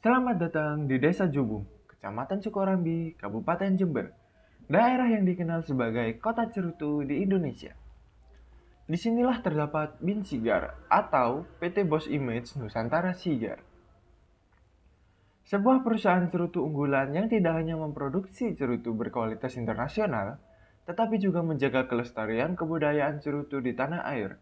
Selamat datang di Desa Jubung, Kecamatan Sukorambi, Kabupaten Jember, daerah yang dikenal sebagai kota cerutu di Indonesia. Disinilah terdapat Bin Sigar atau PT Bos Image Nusantara Sigar, sebuah perusahaan cerutu unggulan yang tidak hanya memproduksi cerutu berkualitas internasional, tetapi juga menjaga kelestarian kebudayaan cerutu di tanah air.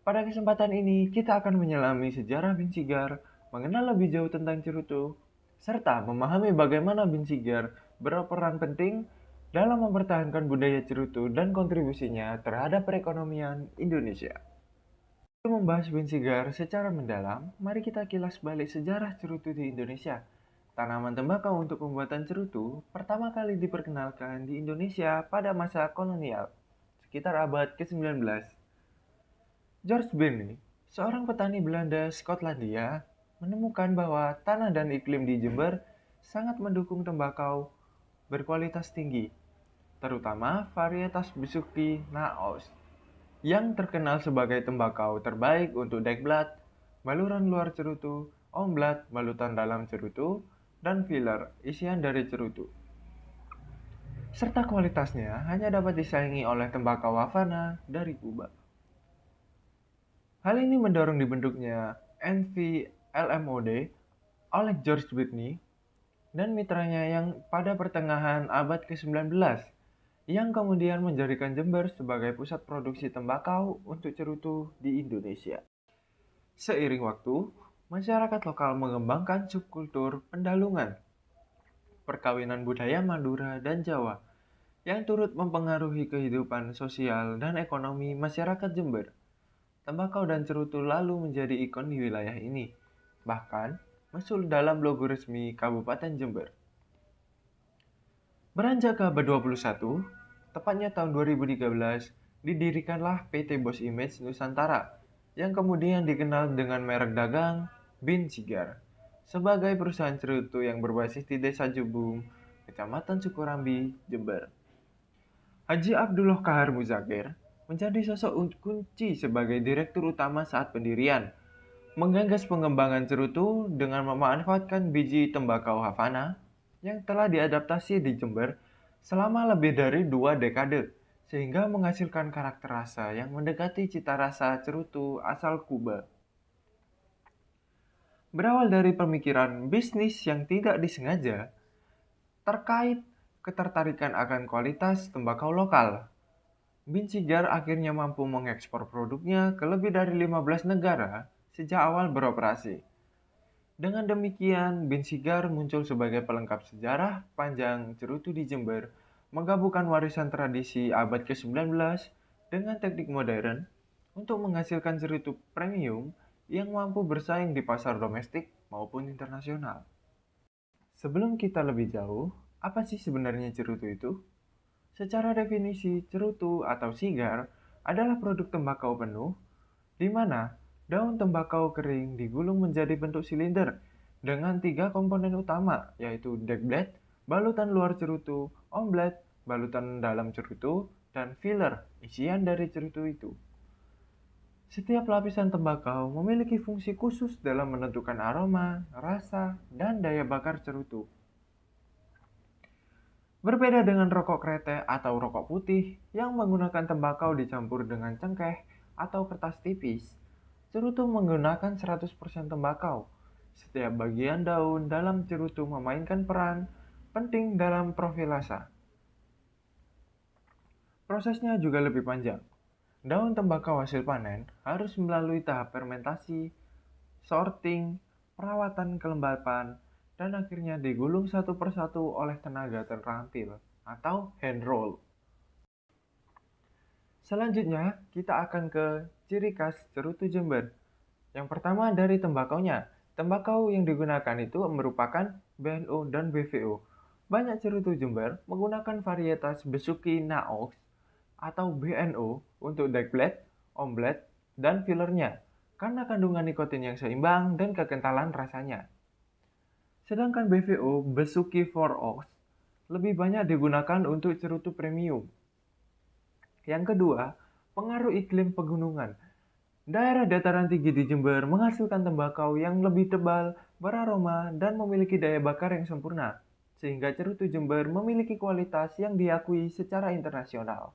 Pada kesempatan ini, kita akan menyelami sejarah Bin Sigar, mengenal lebih jauh tentang cerutu, serta memahami bagaimana Bin Sigar berperan penting dalam mempertahankan budaya cerutu dan kontribusinya terhadap perekonomian Indonesia. Untuk membahas Bin Sigar secara mendalam, mari kita kilas balik sejarah cerutu di Indonesia. Tanaman tembakau untuk pembuatan cerutu pertama kali diperkenalkan di Indonesia pada masa kolonial, sekitar abad ke-19. George Berney, seorang petani Belanda Skotlandia, menemukan bahwa tanah dan iklim di Jember sangat mendukung tembakau berkualitas tinggi, terutama varietas Besuki Naos, yang terkenal sebagai tembakau terbaik untuk dekblat, baluran luar cerutu, omblat, balutan dalam cerutu, dan filler, isian dari cerutu. Serta kualitasnya hanya dapat disaingi oleh tembakau Havana dari Kuba. Hal ini mendorong dibentuknya NVLMOD oleh George Whitney dan mitranya yang pada pertengahan abad ke-19, yang kemudian menjadikan Jember sebagai pusat produksi tembakau untuk cerutu di Indonesia. Seiring waktu, masyarakat lokal mengembangkan subkultur pendalungan, perkawinan budaya Madura dan Jawa, yang turut mempengaruhi kehidupan sosial dan ekonomi masyarakat Jember. Tembakau dan cerutu lalu menjadi ikon di wilayah ini, bahkan masuk dalam logo resmi Kabupaten Jember. Beranjak ke abad 21, tepatnya tahun 2013, didirikanlah PT Bos Image Nusantara, yang kemudian dikenal dengan merek dagang Bin Sigar, sebagai perusahaan cerutu yang berbasis di Desa Jubung, Kecamatan Sukorambi, Jember. Haji Abdullah Kahar Muzakir menjadi sosok kunci sebagai direktur utama saat pendirian, menggagas pengembangan cerutu dengan memanfaatkan biji tembakau Havana yang telah diadaptasi di Jember selama lebih dari 2 dekade, sehingga menghasilkan karakter rasa yang mendekati cita rasa cerutu asal Kuba. Berawal dari pemikiran bisnis yang tidak disengaja terkait ketertarikan akan kualitas tembakau lokal, Bin Sigar akhirnya mampu mengekspor produknya ke lebih dari 15 negara sejak awal beroperasi. Dengan demikian, Bin Sigar muncul sebagai pelengkap sejarah panjang cerutu di Jember, menggabungkan warisan tradisi abad ke-19 dengan teknik modern untuk menghasilkan cerutu premium yang mampu bersaing di pasar domestik maupun internasional. Sebelum kita lebih jauh, apa sih sebenarnya cerutu itu? Secara definisi, cerutu atau sigar adalah produk tembakau penuh, di mana daun tembakau kering digulung menjadi bentuk silinder dengan 3 komponen utama, yaitu deckblade, balutan luar cerutu, omblet, balutan dalam cerutu, dan filler, isian dari cerutu itu. Setiap lapisan tembakau memiliki fungsi khusus dalam menentukan aroma, rasa, dan daya bakar cerutu. Berbeda dengan rokok kretek atau rokok putih yang menggunakan tembakau dicampur dengan cengkeh atau kertas tipis, cerutu menggunakan 100% tembakau. Setiap bagian daun dalam cerutu memainkan peran penting dalam profilasa. Prosesnya juga lebih panjang. Daun tembakau hasil panen harus melalui tahap fermentasi, sorting, perawatan kelembapan, dan akhirnya digulung satu persatu oleh tenaga terampil atau hand roll. Selanjutnya, kita akan ke ciri khas cerutu Jember. Yang pertama dari tembakaunya. Tembakau yang digunakan itu merupakan BNO dan BVO. Banyak cerutu Jember menggunakan varietas Besuki Naos atau BNO untuk dekblet, omblet, dan fillernya karena kandungan nikotin yang seimbang dan kekentalan rasanya. Sedangkan BVO Besuki 4 Oaks lebih banyak digunakan untuk cerutu premium. Yang kedua, pengaruh iklim pegunungan. Daerah dataran tinggi di Jember menghasilkan tembakau yang lebih tebal, beraroma, dan memiliki daya bakar yang sempurna, sehingga cerutu Jember memiliki kualitas yang diakui secara internasional.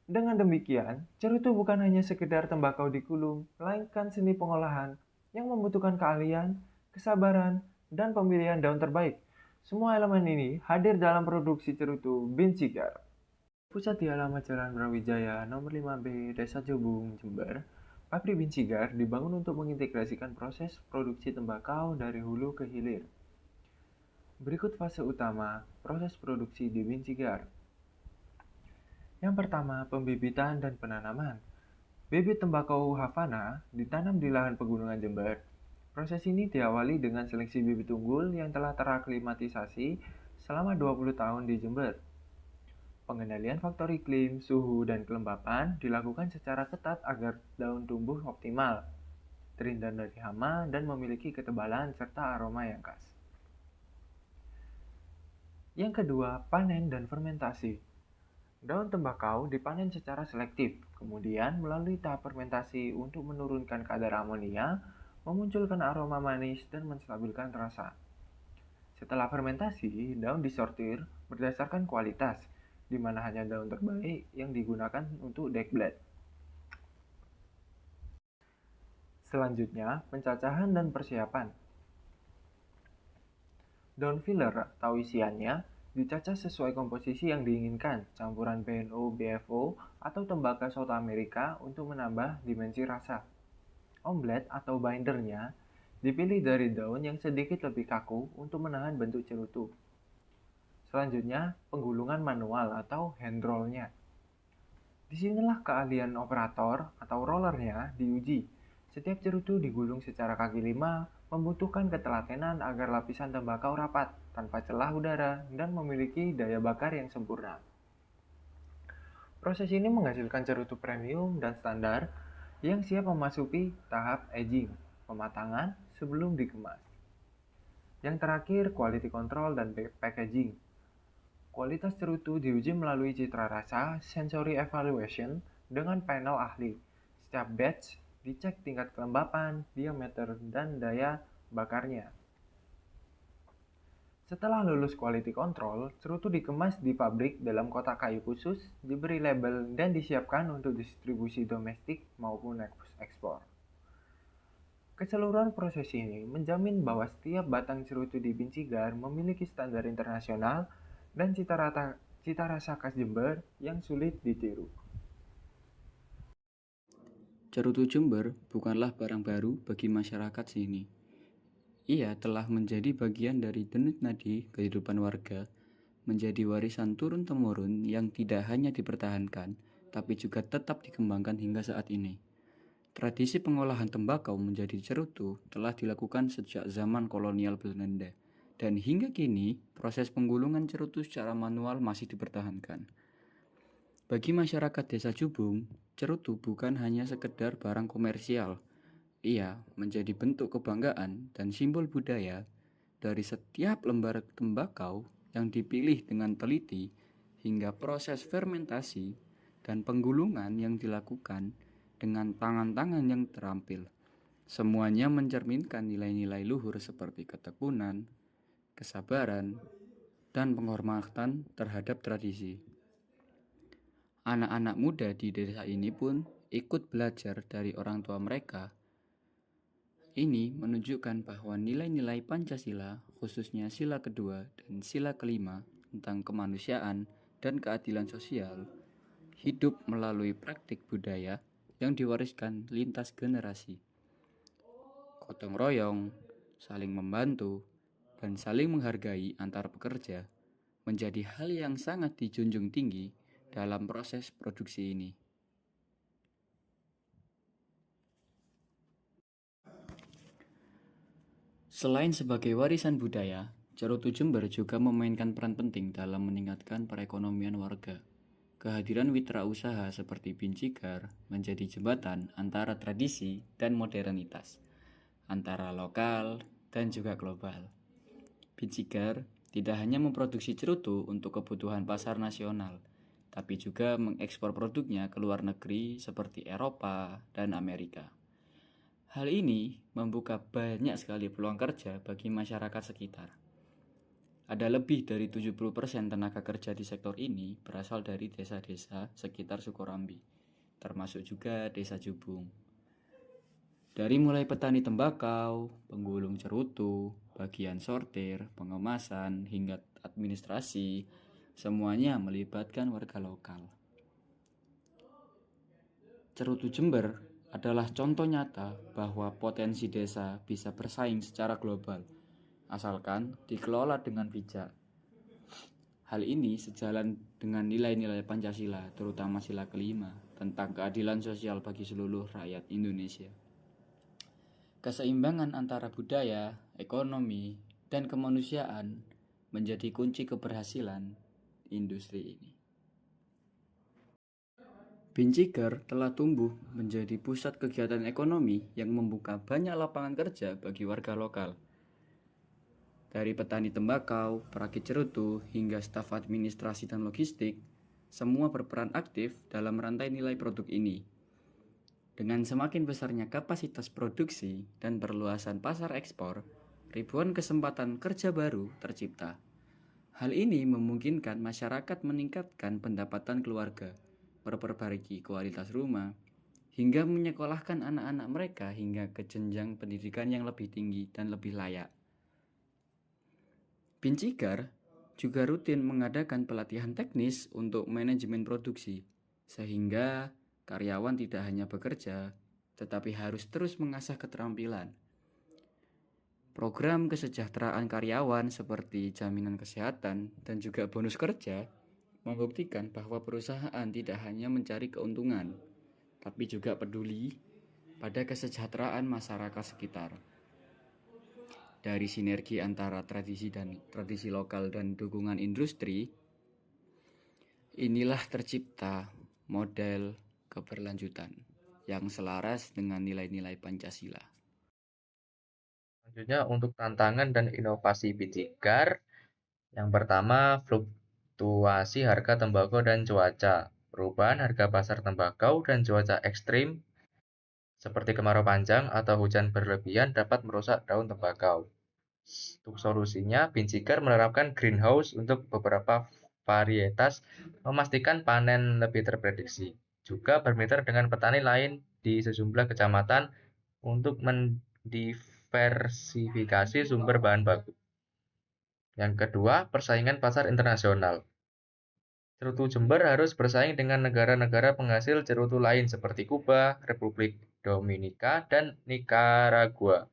Dengan demikian, cerutu bukan hanya sekedar tembakau dikulung, melainkan seni pengolahan yang membutuhkan keahlian, kesabaran, dan pemilihan daun terbaik. Semua elemen ini hadir dalam produksi cerutu Bin Cigar. Pusat di alamat Jalan Brawijaya nomor 5B, Desa Jubung, Jember, pabrik Bin Cigar dibangun untuk mengintegrasikan proses produksi tembakau dari hulu ke hilir. Berikut fase utama proses produksi di Bin Cigar. Yang pertama, pembibitan dan penanaman. Bibit tembakau Havana ditanam di lahan pegunungan Jember. Proses ini diawali dengan seleksi bibit unggul yang telah teraklimatisasi selama 20 tahun di Jember. Pengendalian faktor iklim, suhu, dan kelembapan dilakukan secara ketat agar daun tumbuh optimal, terhindar dari hama, dan memiliki ketebalan serta aroma yang khas. Yang kedua, panen dan fermentasi. Daun tembakau dipanen secara selektif, kemudian melalui tahap fermentasi untuk menurunkan kadar amonia, memunculkan aroma manis, dan menstabilkan rasa. Setelah fermentasi, daun disortir berdasarkan kualitas, di mana hanya daun terbaik yang digunakan untuk deck blend. Selanjutnya, pencacahan dan persiapan. Daun filler atau isiannya dicacah sesuai komposisi yang diinginkan, campuran BNO, BFO, atau tembakau South America untuk menambah dimensi rasa. Omblet atau bindernya dipilih dari daun yang sedikit lebih kaku untuk menahan bentuk cerutu. Selanjutnya, penggulungan manual atau hand roll-nya. Disinilah keahlian operator atau rollernya diuji. Setiap cerutu digulung secara kaki lima, membutuhkan ketelatenan agar lapisan tembakau rapat, tanpa celah udara, dan memiliki daya bakar yang sempurna. Proses ini menghasilkan cerutu premium dan standar yang siap memasuki tahap aging, pematangan sebelum dikemas. Yang terakhir, quality control dan packaging. Kualitas cerutu diuji melalui citra rasa sensory evaluation dengan panel ahli. Setiap batch dicek tingkat kelembapan, diameter, dan daya bakarnya. Setelah lulus quality control, cerutu dikemas di pabrik dalam kotak kayu khusus, diberi label, dan disiapkan untuk distribusi domestik maupun ekspor. Keseluruhan proses ini menjamin bahwa setiap batang cerutu di Bin Cigar memiliki standar internasional dan cita rasa khas Jember yang sulit ditiru. Cerutu Jember bukanlah barang baru bagi masyarakat sini. Ia telah menjadi bagian dari denyut nadi kehidupan warga, menjadi warisan turun-temurun yang tidak hanya dipertahankan, tapi juga tetap dikembangkan hingga saat ini. Tradisi pengolahan tembakau menjadi cerutu telah dilakukan sejak zaman kolonial Belanda, dan hingga kini proses penggulungan cerutu secara manual masih dipertahankan. Bagi masyarakat Desa Jubung, cerutu bukan hanya sekedar barang komersial. Ia menjadi bentuk kebanggaan dan simbol budaya. Dari setiap lembar tembakau yang dipilih dengan teliti hingga proses fermentasi dan penggulungan yang dilakukan dengan tangan-tangan yang terampil. Semuanya mencerminkan nilai-nilai luhur seperti ketekunan, kesabaran, dan penghormatan terhadap tradisi. Anak-anak muda di desa ini pun ikut belajar dari orang tua mereka. Ini menunjukkan bahwa nilai-nilai Pancasila, khususnya sila kedua dan sila kelima tentang kemanusiaan dan keadilan sosial, hidup melalui praktik budaya yang diwariskan lintas generasi. Gotong royong, saling membantu, dan saling menghargai antar pekerja menjadi hal yang sangat dijunjung tinggi dalam proses produksi ini. Selain sebagai warisan budaya, cerutu Jember juga memainkan peran penting dalam meningkatkan perekonomian warga. Kehadiran mitra usaha seperti Bin Cigar menjadi jembatan antara tradisi dan modernitas, antara lokal dan juga global. Bin Cigar tidak hanya memproduksi cerutu untuk kebutuhan pasar nasional, tapi juga mengekspor produknya ke luar negeri seperti Eropa dan Amerika. Hal ini membuka banyak sekali peluang kerja bagi masyarakat sekitar. Ada lebih dari 70% tenaga kerja di sektor ini berasal dari desa-desa sekitar Sukorambi, termasuk juga desa Jubung. Dari mulai petani tembakau, penggulung cerutu, bagian sortir, pengemasan, hingga administrasi, semuanya melibatkan warga lokal. Cerutu Jember adalah contoh nyata bahwa potensi desa bisa bersaing secara global, asalkan dikelola dengan bijak. Hal ini sejalan dengan nilai-nilai Pancasila, terutama sila kelima, tentang keadilan sosial bagi seluruh rakyat Indonesia. Keseimbangan antara budaya, ekonomi, dan kemanusiaan menjadi kunci keberhasilan industri ini. Binciker telah tumbuh menjadi pusat kegiatan ekonomi yang membuka banyak lapangan kerja bagi warga lokal. Dari petani tembakau, perakit cerutu, hingga staf administrasi dan logistik, semua berperan aktif dalam rantai nilai produk ini. Dengan semakin besarnya kapasitas produksi dan perluasan pasar ekspor, ribuan kesempatan kerja baru tercipta. Hal ini memungkinkan masyarakat meningkatkan pendapatan keluarga, memperbaiki kualitas rumah, hingga menyekolahkan anak-anak mereka hingga ke jenjang pendidikan yang lebih tinggi dan lebih layak. Binciker juga rutin mengadakan pelatihan teknis untuk manajemen produksi, sehingga karyawan tidak hanya bekerja, tetapi harus terus mengasah keterampilan. Program kesejahteraan karyawan seperti jaminan kesehatan dan juga bonus kerja membuktikan bahwa perusahaan tidak hanya mencari keuntungan, tapi juga peduli pada kesejahteraan masyarakat sekitar. Dari sinergi antara tradisi lokal dan dukungan industri, inilah tercipta model keberlanjutan yang selaras dengan nilai-nilai Pancasila. Selanjutnya untuk tantangan dan inovasi Bincigar, yang pertama fluktuasi harga tembakau dan cuaca. Perubahan harga pasar tembakau dan cuaca ekstrim seperti kemarau panjang atau hujan berlebihan dapat merusak daun tembakau. Untuk solusinya, Bincigar menerapkan greenhouse untuk beberapa varietas, memastikan panen lebih terprediksi. Juga bermitra dengan petani lain di sejumlah kecamatan untuk mendiversifikasi sumber bahan baku. Yang kedua, persaingan pasar internasional. Cerutu Jember harus bersaing dengan negara-negara penghasil cerutu lain seperti Kuba, Republik Dominika, dan Nikaragua.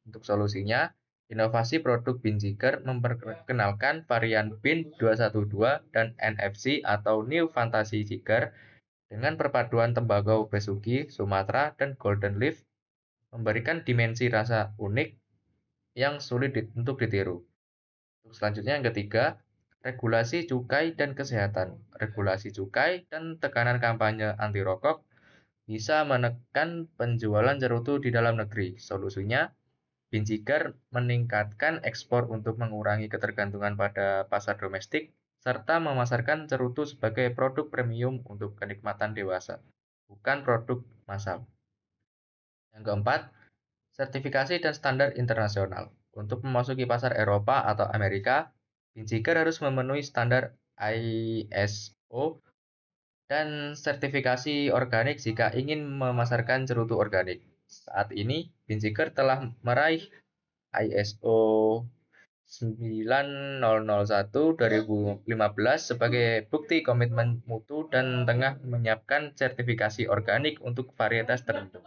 Untuk solusinya, inovasi produk Binziger memperkenalkan varian BIN 212 dan NFC atau New Fantasy Cigar dengan perpaduan tembakau Besuki, Sumatera, dan Golden Leaf memberikan dimensi rasa unik yang sulit untuk ditiru. Selanjutnya yang ketiga, regulasi cukai dan kesehatan. Regulasi cukai dan tekanan kampanye anti rokok bisa menekan penjualan cerutu di dalam negeri. Solusinya, Bincigar meningkatkan ekspor untuk mengurangi ketergantungan pada pasar domestik, serta memasarkan cerutu sebagai produk premium untuk kenikmatan dewasa, bukan produk massal. Yang keempat, sertifikasi dan standar internasional. Untuk memasuki pasar Eropa atau Amerika, Bincigar harus memenuhi standar ISO dan sertifikasi organik jika ingin memasarkan cerutu organik. Saat ini, Bincigar telah meraih ISO 9001 2015 sebagai bukti komitmen mutu dan tengah menyiapkan sertifikasi organik untuk varietas tertentu.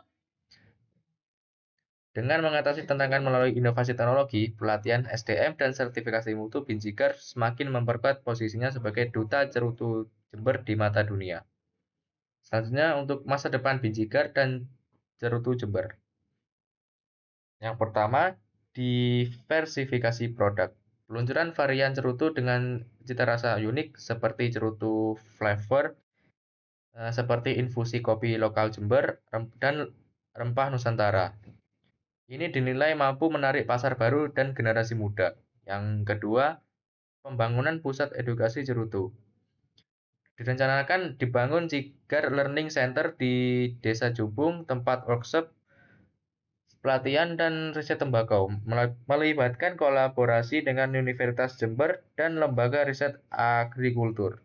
Dengan mengatasi tantangan melalui inovasi teknologi, pelatihan SDM, dan sertifikasi mutu, Bincigar semakin memperkuat posisinya sebagai duta cerutu Jember di mata dunia. Selanjutnya untuk masa depan Bincigar dan cerutu Jember. Yang pertama, diversifikasi produk. Peluncuran varian cerutu dengan cita rasa unik seperti cerutu flavor, seperti infusi kopi lokal Jember, dan rempah Nusantara. Ini dinilai mampu menarik pasar baru dan generasi muda. Yang kedua, pembangunan pusat edukasi cerutu. Direncanakan dibangun Cigar Learning Center di Desa Jubung, tempat workshop, pelatihan, dan riset tembakau, melibatkan kolaborasi dengan Universitas Jember dan lembaga riset agrikultur.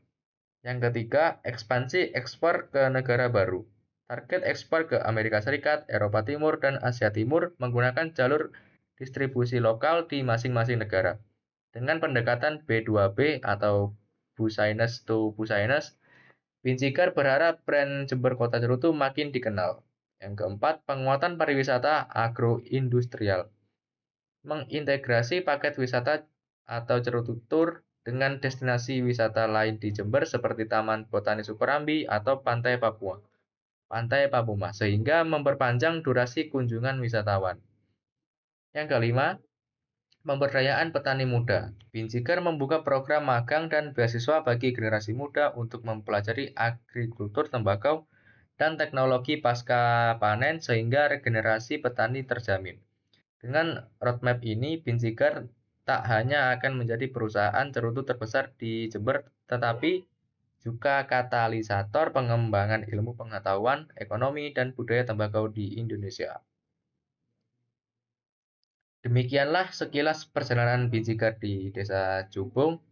Yang ketiga, ekspansi ekspor ke negara baru. Target ekspor ke Amerika Serikat, Eropa Timur, dan Asia Timur menggunakan jalur distribusi lokal di masing-masing negara. Dengan pendekatan B2B atau Business to Business, Pincigar berharap brand Jember Kota Cerutu makin dikenal. Yang keempat, penguatan pariwisata agroindustrial. Mengintegrasi paket wisata atau Cerutu Tour dengan destinasi wisata lain di Jember seperti Taman Botani Sukorambi atau Pantai Papuma, sehingga memperpanjang durasi kunjungan wisatawan. Yang kelima, pemberdayaan petani muda. Pincigar membuka program magang dan beasiswa bagi generasi muda untuk mempelajari agrikultur tembakau dan teknologi pasca panen sehingga regenerasi petani terjamin. Dengan roadmap ini, Pincigar tak hanya akan menjadi perusahaan cerutu terbesar di Jember, tetapi juga katalisator pengembangan ilmu pengetahuan, ekonomi, dan budaya tembakau di Indonesia. Demikianlah sekilas perjalanan Pincigar di Desa Jubung,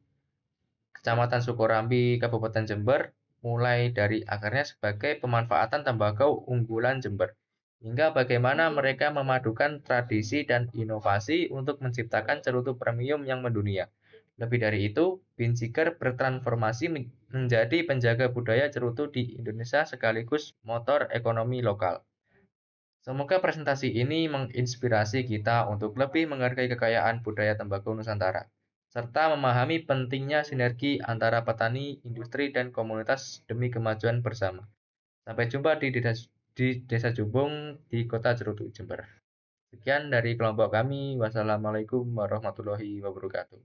Kecamatan Sukorambi, Kabupaten Jember, mulai dari akarnya sebagai pemanfaatan tembakau unggulan Jember, hingga bagaimana mereka memadukan tradisi dan inovasi untuk menciptakan cerutu premium yang mendunia. Lebih dari itu, Pincigar bertransformasi menjadi penjaga budaya cerutu di Indonesia sekaligus motor ekonomi lokal. Semoga presentasi ini menginspirasi kita untuk lebih menghargai kekayaan budaya tembakau Nusantara, serta memahami pentingnya sinergi antara petani, industri, dan komunitas demi kemajuan bersama. Sampai jumpa di Desa Jubung di Kota Cerutu, Jember. Sekian dari kelompok kami. Wassalamualaikum warahmatullahi wabarakatuh.